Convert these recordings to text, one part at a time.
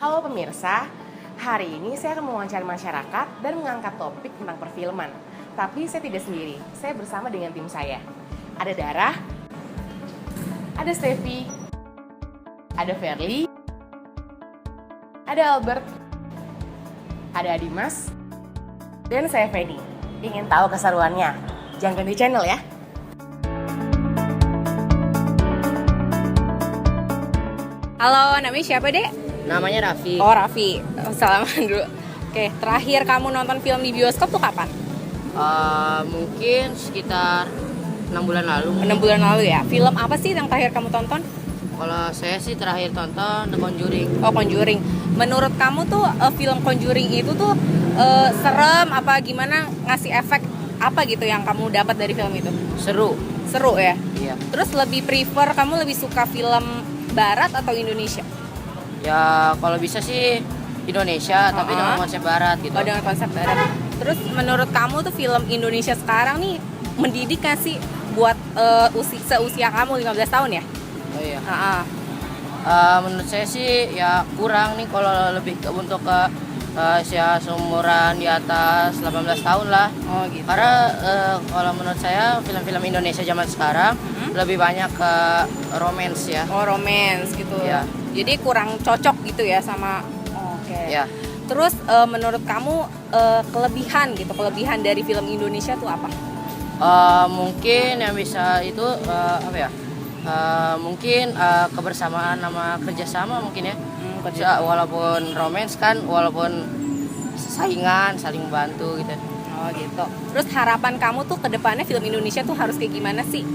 Halo pemirsa, hari ini saya akan mewawancara masyarakat dan mengangkat topik tentang perfilman. Tapi saya tidak sendiri, saya bersama dengan tim saya. Ada Dara, ada Steffi, ada Verly, ada Albert, ada Dimas, dan saya Feni. Ingin tahu keseruannya? Jangan ganti channel ya. Halo, namanya siapa, Dek? Namanya Raffi. Oh, Raffi. Salaman dulu. Oke, terakhir kamu nonton film di bioskop tuh kapan? Mungkin sekitar 6 bulan lalu. 6 bulan lalu ya. Film apa sih yang terakhir kamu tonton? Kalau saya sih terakhir tonton The Conjuring. Oh, Conjuring. Menurut kamu tuh film Conjuring itu tuh serem apa gimana, ngasih efek apa gitu yang kamu dapat dari film itu? Seru. Seru ya? Iya. Terus kamu lebih suka film barat atau Indonesia? Ya kalau bisa sih Indonesia, tapi dengan konsep barat gitu. Oh, dengan konsep barat. Terus menurut kamu tuh film Indonesia sekarang nih mendidik gak sih buat seusia kamu 15 tahun ya? Oh iya. Uh-uh. Menurut saya sih ya kurang nih kalau lebih untuk ke usia seumuran di atas 18 tahun lah. Oh gitu. Karena kalau menurut saya film-film Indonesia zaman sekarang lebih banyak ke romance ya. Oh, romance gitu. Iya. Jadi kurang cocok gitu ya sama. Oke. Ya. Terus menurut kamu kelebihan dari film Indonesia tuh apa? Mungkin yang bisa itu apa ya? Mungkin kebersamaan sama kerjasama mungkin ya. Walaupun romance kan, walaupun saingan, saling bantu gitu. Oh gitu. Terus harapan kamu tuh ke depannya film Indonesia tuh harus kayak gimana sih?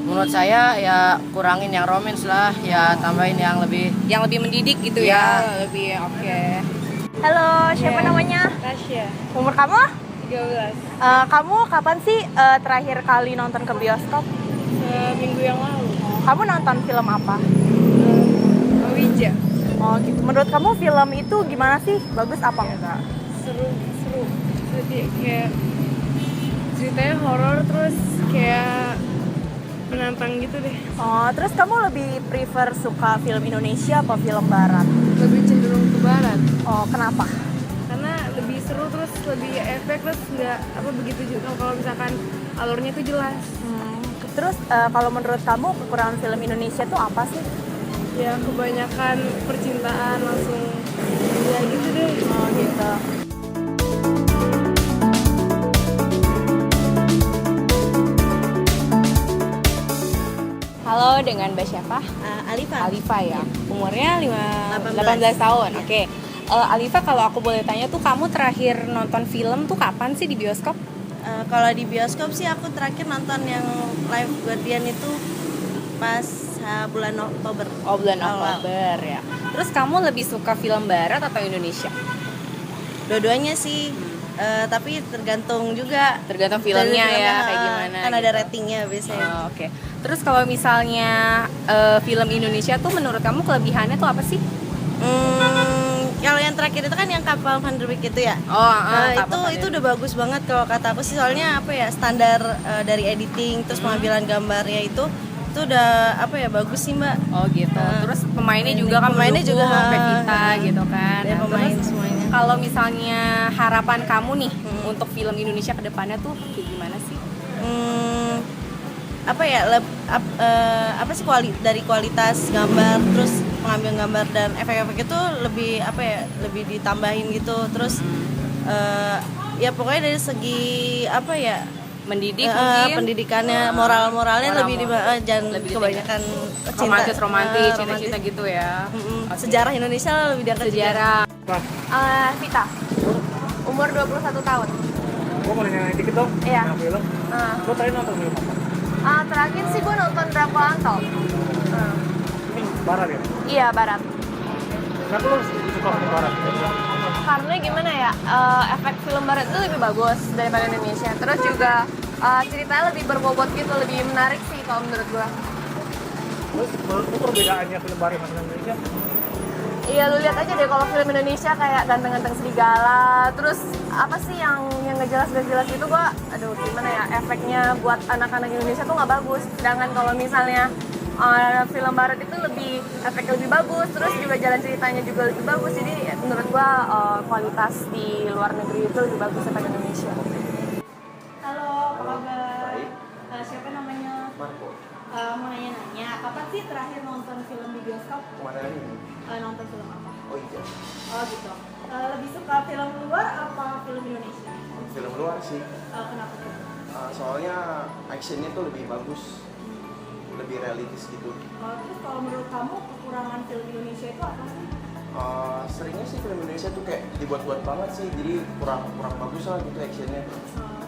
Menurut saya ya kurangin yang romance lah, ya tambahin yang lebih mendidik gitu Ya. ya. Lebih oke. Halo, siapa namanya? Tasya, Umur kamu? 13. Kamu kapan sih terakhir kali nonton ke bioskop? Seminggu yang lalu. Kamu nonton film apa? Wija. Oh gitu. Menurut kamu film itu gimana sih? Bagus apa enggak? Seru jadi kayak ceritanya horor terus kayak menantang gitu deh, Oh, terus kamu lebih prefer suka film Indonesia apa film Barat? lebih cenderung ke barat Oh, kenapa? karena lebih seru terus lebih efek terus nggak apa begitu juga kalau misalkan alurnya itu jelas. Terus kalau menurut kamu kekurangan film Indonesia tuh apa sih? Ya kebanyakan percintaan langsung ya gitu deh. Oh gitu. Halo, dengan Mbak siapa? Alifa. Alifa ya. Umurnya 18. 18 tahun. Oke. Alifa, kalau aku boleh tanya tuh kamu terakhir nonton film tuh kapan sih di bioskop? Kalau di bioskop sih aku terakhir nonton yang Live Guardian itu pas bulan Oktober. Oh, bulan Awal. Oktober ya. Terus kamu lebih suka film barat atau Indonesia? Dua-duanya sih, tapi tergantung juga. Tergantung filmnya Dari ya, kayak gimana Kan ada gitu. ratingnya biasanya. Oh, oke. Terus kalau misalnya film Indonesia tuh menurut kamu kelebihannya tuh apa sih? Kalau yang terakhir itu kan yang Kapal Van der Wijk itu ya. Oh, Itu udah bagus banget kalau kata aku sih, soalnya apa ya, standar dari editing terus pengambilan gambarnya itu udah apa ya, bagus sih Mbak. Oh gitu. Terus pemainnya juga kan pemainnya mendukung, juga, Pevita gitu kan. ya, Nah, pemain terus semuanya. kalau misalnya harapan kamu nih untuk film Indonesia ke depannya tuh kayak gimana sih? Apa ya, apa sih dari kualitas gambar, terus pengambilan gambar dan efek-efek itu lebih apa ya, lebih ditambahin gitu. Terus ya pokoknya dari segi apa ya, Mendidik mungkin? pendidikannya, moralnya Moral, lebih jangan lebih kebanyakan romantis, cinta-cinta romantis. gitu ya. Mm-mm. Sejarah Indonesia lebih diangkat juga. Sejarah. Vita. Umur 21 tahun. Gue mau nanya dikit dong, Iya. tentang film. Lo tadi nonton film apa? Terakhir sih gue nonton Dracula Untold. Ini barat ya? Iya, Barat. Kenapa lo suka film barat? Karena gimana ya, efek film Barat itu lebih bagus daripada Indonesia. Terus juga ceritanya lebih berbobot gitu, lebih menarik sih kalau menurut gue. Terus menurut lo perbedaannya film barat sama film Indonesia? Iya, lu lihat aja deh kalau film Indonesia kayak ganteng-ganteng serigala, terus apa sih yang nggak jelas gitu, gua aduh gimana ya, efeknya buat anak-anak Indonesia tuh nggak bagus. Sedangkan kalau misalnya film barat itu lebih efeknya lebih bagus, terus juga jalan ceritanya juga lebih bagus. Jadi menurut gua kualitas di luar negeri itu lebih bagus daripada Indonesia. Halo, apa kabar? Siapa namanya? Marco. Mau nanya-nanya, kapan sih terakhir nonton film di bioskop? Kemana lagi? Nonton film apa? Oh iya. Oh gitu. Lebih suka film luar apa film Indonesia? Film luar sih. Kenapa tuh? Soalnya actionnya tuh lebih bagus, lebih realistis gitu. Terus kalau menurut kamu kekurangan film Indonesia itu apa sih? Seringnya sih film Indonesia tuh kayak dibuat-buat banget sih, jadi kurang bagus lah gitu actionnya.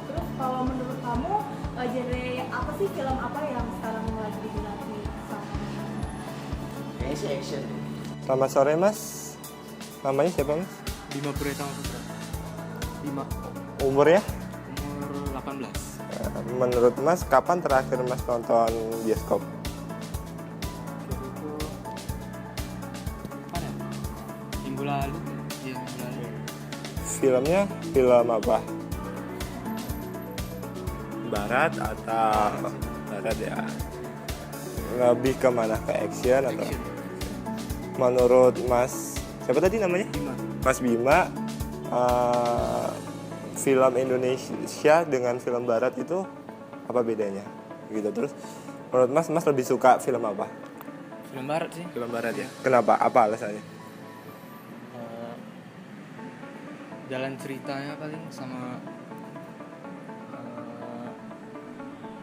Terus kalau menurut kamu genre apa sih, film apa yang sekarang lagi diminati sama? Kayaknya sih action. Selamat sore Mas. Namanya siapa Mas? Bima Puretama Putra. Bima, Umurnya? umur 18. Menurut Mas, kapan terakhir Mas nonton bioskop? Waktu itu kapan ya? Minggu lalu. Iya, minggu lalu. Filmnya film apa? Barat atau barat ya? Lebih kemana? Ke action atau? Action. Menurut Mas, siapa tadi namanya? Bima. Mas Bima, film Indonesia dengan film Barat itu apa bedanya? Gitu. Terus menurut Mas, Mas lebih suka film apa? Film barat sih. Film Barat ya. Kenapa? Apa alasannya? Jalan ceritanya paling sama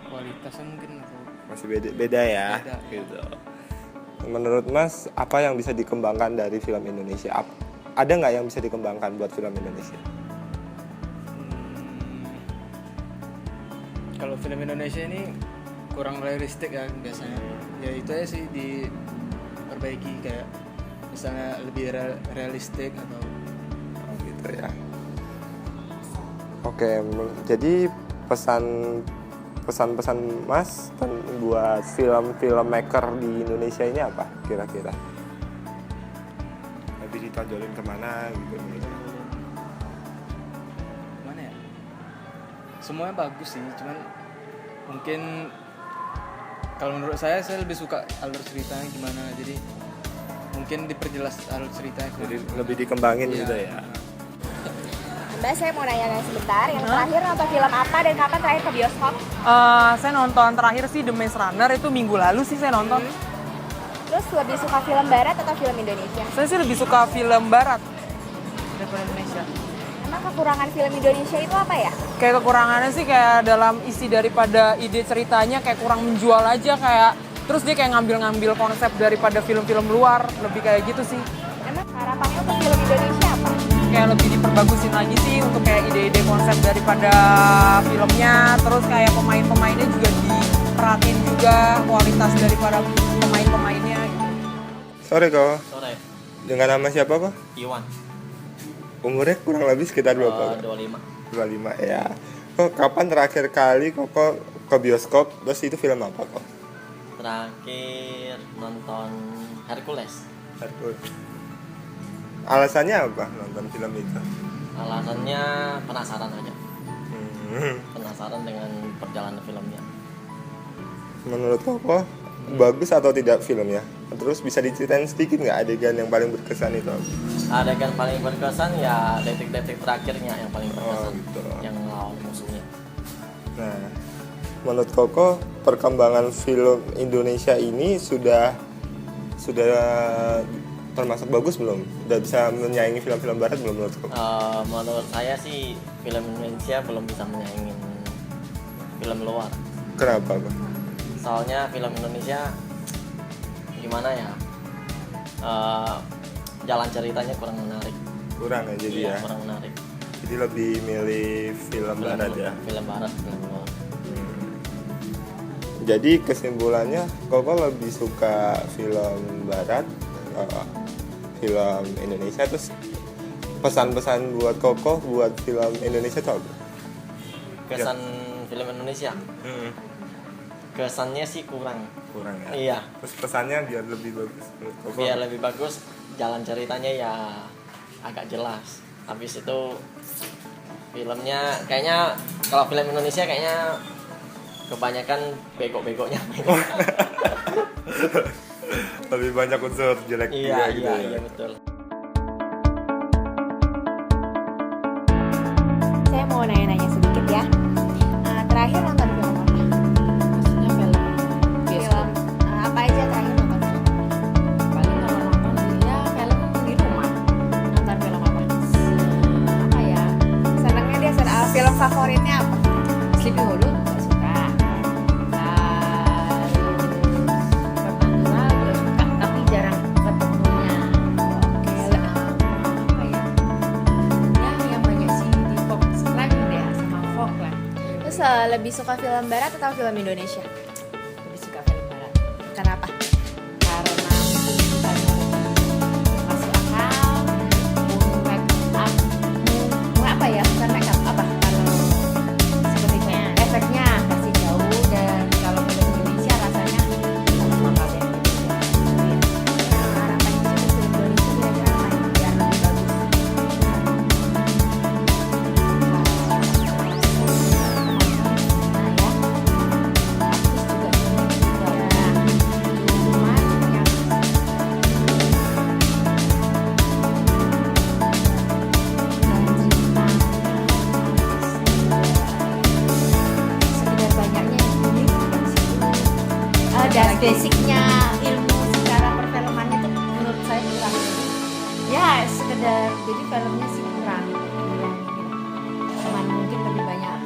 kualitasnya mungkin atau Masih beda ya. Beda. Gitu. Menurut Mas, apa yang bisa dikembangkan dari film Indonesia? Ada nggak yang bisa dikembangkan buat film Indonesia? kalau film Indonesia ini kurang realistik ya biasanya. Ya itu aja sih diperbaiki, kayak misalnya lebih realistik atau Gitu ya. Oke, jadi pesan-pesan Mas buat film maker di Indonesia ini apa kira-kira? Lebih ditonjolin kemana gitu? mana ya? Semuanya bagus sih, cuman mungkin kalau menurut saya lebih suka alur ceritanya gimana. Jadi mungkin diperjelas alur ceritanya Jadi kemana. lebih dikembangin Iya. gitu ya. Mbak, saya mau nanya sebentar, yang terakhir nonton film apa dan kapan terakhir ke bioskop? Saya nonton terakhir sih The Maze Runner, itu minggu lalu sih saya nonton. Terus lebih suka film barat atau film Indonesia? Saya sih lebih suka film barat daripada Indonesia. Emang kekurangan film Indonesia itu apa ya? Kayak kekurangannya sih kayak dalam isi daripada ide ceritanya kayak kurang menjual aja, kayak terus dia kayak ngambil konsep daripada film-film luar, lebih kayak gitu sih. Emang harapannya untuk film Indonesia apa? Kayak lebih diperbagusin lagi sih untuk kayak ide-ide konsep daripada filmnya, terus kayak pemain-pemainnya juga diperhatiin juga kualitas daripada pemain-pemainnya gitu. Sore kok. Sore. Dengan nama siapa kok? Iwan. Umurnya kurang lebih sekitar berapa? 25. 25 ya. Kok kapan terakhir kali kok ke bioskop? Terus itu film apa kok? Terakhir nonton Hercules. Alasannya apa nonton film itu? Alasannya penasaran aja. Hmm. Penasaran dengan perjalanan filmnya. Menurut Koko bagus atau tidak filmnya? Terus bisa diceritain sedikit nggak adegan yang paling berkesan itu? Adegan paling berkesan ya detik-detik terakhirnya yang paling berkesan, gitu. yang melawan musuhnya. Nah, menurut Koko perkembangan film Indonesia ini sudah termasuk bagus belum? Udah bisa menyaingi film-film barat belum menurut Koko? Menurut saya sih film Indonesia belum bisa menyaingin film luar. Kenapa Kok? Soalnya film Indonesia gimana ya, jalan ceritanya kurang menarik. Kurang ya jadi Iya, ya? kurang menarik. Jadi lebih milih film barat ya? Film barat, film luar. Jadi kesimpulannya Koko lebih suka film barat, film Indonesia. Terus pesan-pesan buat Koko buat film Indonesia itu apa? Kesan film Indonesia, kesannya sih kurang ya? Iya. Terus pesannya biar lebih bagus menurut Koko? Biar lebih bagus, jalan ceritanya ya agak jelas. Habis itu filmnya kayaknya, kalau film Indonesia kayaknya kebanyakan bego-begonya. lebih banyak unsur jelek juga gitu ya. Iya betul. Saya mau nanya-nanya sedikit ya. Terakhir nonton film apa? Maksudnya film bioskop. Apa aja terakhir nonton film? Paling kalau nonton ya film di rumah. Nonton film apa? Apa ya? Senangnya dia film favoritnya apa? Sleepy Hollow nggak suka. Pertandingan juga suka, tapi jarang ketemunya. Apa ya? Ya yang banyak sih di Fox Live deh sama Fox lah. Terus lebih suka film barat atau film Indonesia? Lebih suka film barat. Kenapa? Karena masuk akal, make up, Apa ya? Bukan make up, apa? seperti efeknya masih jauh, dan kalau film Indonesia rasanya harus lokal dan Indonesia. Harapan itu di film Indonesia kira-kira apa ya? Biar lebih bagus. Sekedar banyaknya yang unik dari situ. Dan basicnya ilmu secara perfilmannya tuh menurut saya kurang. Ya sekedar jadi filmnya sih kurang. Cuman mungkin lebih banyak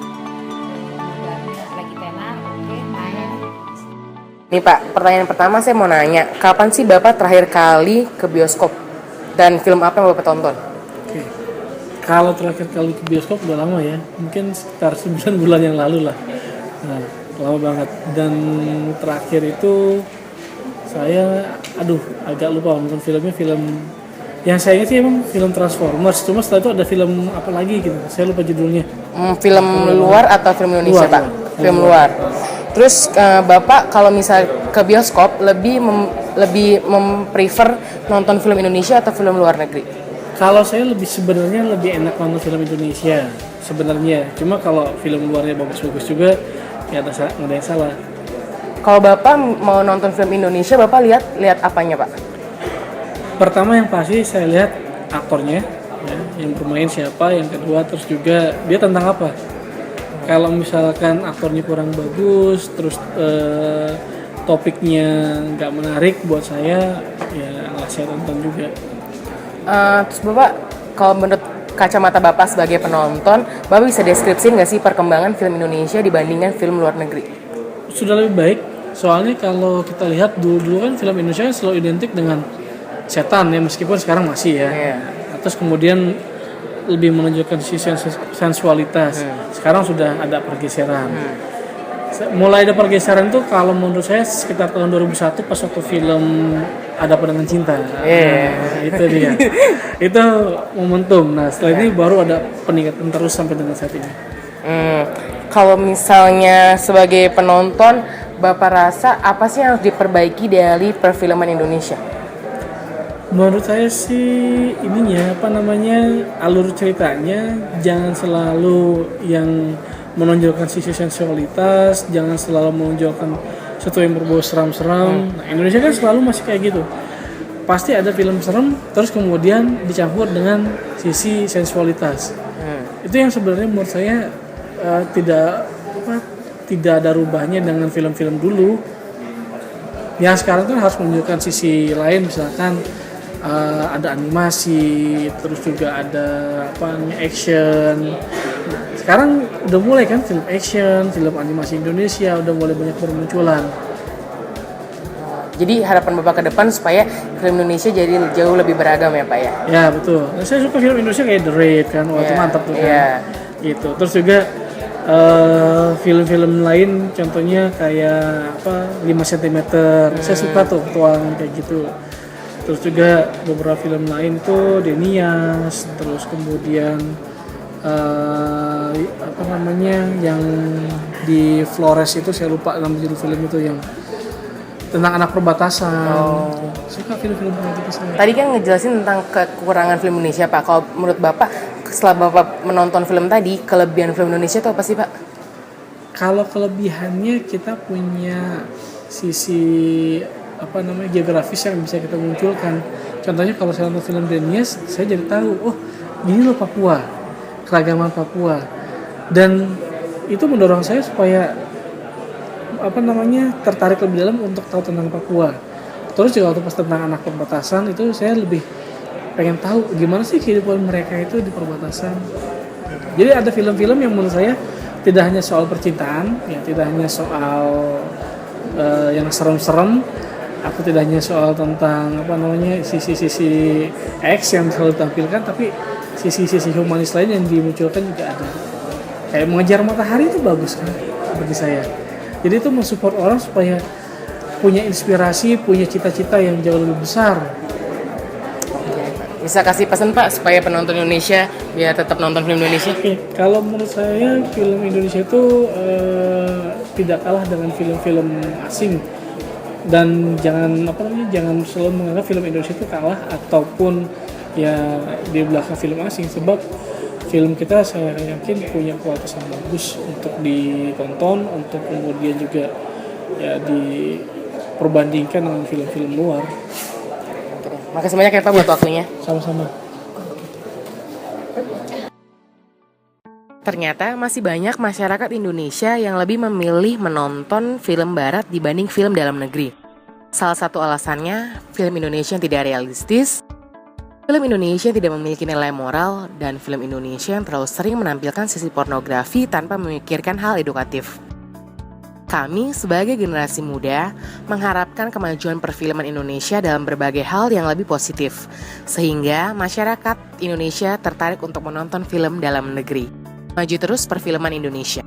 modalnya lagi tenar, oke, main. Nih Pak, pertanyaan pertama saya mau nanya, kapan sih Bapak terakhir kali ke bioskop? Dan film apa yang Bapak tonton? Oke. Kalau terakhir kali ke bioskop udah lama ya, mungkin sekitar 9 bulan yang lalu lah. Nah, lama banget. Dan terakhir itu saya, agak lupa nonton filmnya, film yang saya ingat sih emang film Transformers. Cuma setelah itu ada film apa lagi gitu, saya lupa judulnya. Film luar atau film Indonesia Pak? Film luar. Terus Bapak kalau misal ke bioskop lebih memprefer nonton film Indonesia atau film luar negeri? Kalau saya sebenarnya lebih enak nonton film Indonesia sebenarnya. Cuma kalau film luarnya bagus-bagus juga, ya nggak ada yang salah. Kalau Bapak mau nonton film Indonesia, Bapak lihat apanya Pak? Pertama yang pasti saya lihat aktornya, ya, yang bermain siapa. Yang kedua terus juga dia tentang apa. Kalau misalkan aktornya kurang bagus, terus topiknya nggak menarik buat saya, ya nggak saya tonton juga. Terus Bapak, kalau menurut kacamata Bapak sebagai penonton, Bapak bisa deskripsiin nggak sih perkembangan film Indonesia dibandingkan film luar negeri? Sudah lebih baik, soalnya kalau kita lihat dulu kan film Indonesia selalu identik dengan setan ya, meskipun sekarang masih ya. Terus kemudian lebih menunjukkan sisi sensualitas. Sekarang sudah ada pergeseran. Mulai ada pergeseran tuh kalau menurut saya sekitar tahun 2001 pas waktu film Ada Pandangan Cinta. Nah, itu dia. Itu momentum. Nah, setelah ini baru ada peningkatan terus sampai dengan saat ini. Kalau misalnya sebagai penonton, Bapak rasa apa sih yang harus diperbaiki dari perfilman Indonesia? Menurut saya sih alur ceritanya jangan selalu yang menonjolkan sisi sensualitas, jangan selalu menonjolkan sesuatu yang berbau seram-seram. Nah, Indonesia kan selalu masih kayak gitu. Pasti ada film serem, terus kemudian dicampur dengan sisi sensualitas. Itu yang sebenarnya menurut saya tidak ada rubahnya dengan film-film dulu. Yang sekarang kan harus menunjukkan sisi lain, misalkan ada animasi, terus juga ada action. Sekarang udah mulai kan film action, film animasi Indonesia udah mulai banyak bermunculan. Jadi harapan Bapak ke depan supaya film Indonesia jadi jauh lebih beragam ya Pak ya? Ya betul. Nah, saya suka film Indonesia kayak The Raid kan, waktu mantap tuh kan. Gitu. Terus juga film-film lain, contohnya kayak 5 cm. Saya suka tuh petualangan kayak gitu. Terus juga beberapa film lain tuh Denias, terus kemudian yang di Flores itu saya lupa nama judul film itu, yang tentang anak perbatasan. Suka film-film kayak gitu saya. Tadi kan ngejelasin tentang kekurangan film Indonesia Pak. Kalau menurut Bapak, setelah Bapak menonton film tadi, kelebihan film Indonesia itu apa sih Pak? Kalau kelebihannya kita punya sisi geografis yang bisa kita munculkan. Contohnya kalau saya nonton film Denies, saya jadi tahu, oh gini loh Papua, keragaman Papua, dan itu mendorong saya supaya tertarik lebih dalam untuk tahu tentang Papua. Terus juga waktu pas tentang anak perbatasan itu saya lebih pengen tahu gimana sih kehidupan mereka itu di perbatasan. Jadi ada film-film yang menurut saya tidak hanya soal percintaan, ya tidak hanya soal yang serem-serem, atau tidak hanya soal tentang sisi-sisi X yang selalu ditampilkan, tapi sisi-sisi humanis lain yang dimunculkan juga ada. Kayak Mengejar Matahari itu bagus kan bagi saya. Jadi itu mensupport orang supaya punya inspirasi, punya cita-cita yang jauh lebih besar. Bisa kasih pesan Pak supaya penonton Indonesia biar tetap nonton film Indonesia? Kalau menurut saya film Indonesia itu tidak kalah dengan film-film asing, dan jangan selalu menganggap film Indonesia itu kalah ataupun ya di belakang film asing, sebab film kita saya yakin punya kualitas yang bagus untuk ditonton, untuk kemudian juga ya diperbandingkan dengan film-film luar. Makasih banyak ya Pak buat waktunya. Sama-sama. Ternyata masih banyak masyarakat Indonesia yang lebih memilih menonton film barat dibanding film dalam negeri. Salah satu alasannya, film Indonesia yang tidak realistis, film Indonesia yang tidak memiliki nilai moral, dan film Indonesia yang terlalu sering menampilkan sisi pornografi tanpa memikirkan hal edukatif. Kami sebagai generasi muda mengharapkan kemajuan perfilman Indonesia dalam berbagai hal yang lebih positif, sehingga masyarakat Indonesia tertarik untuk menonton film dalam negeri. Maju terus perfilman Indonesia.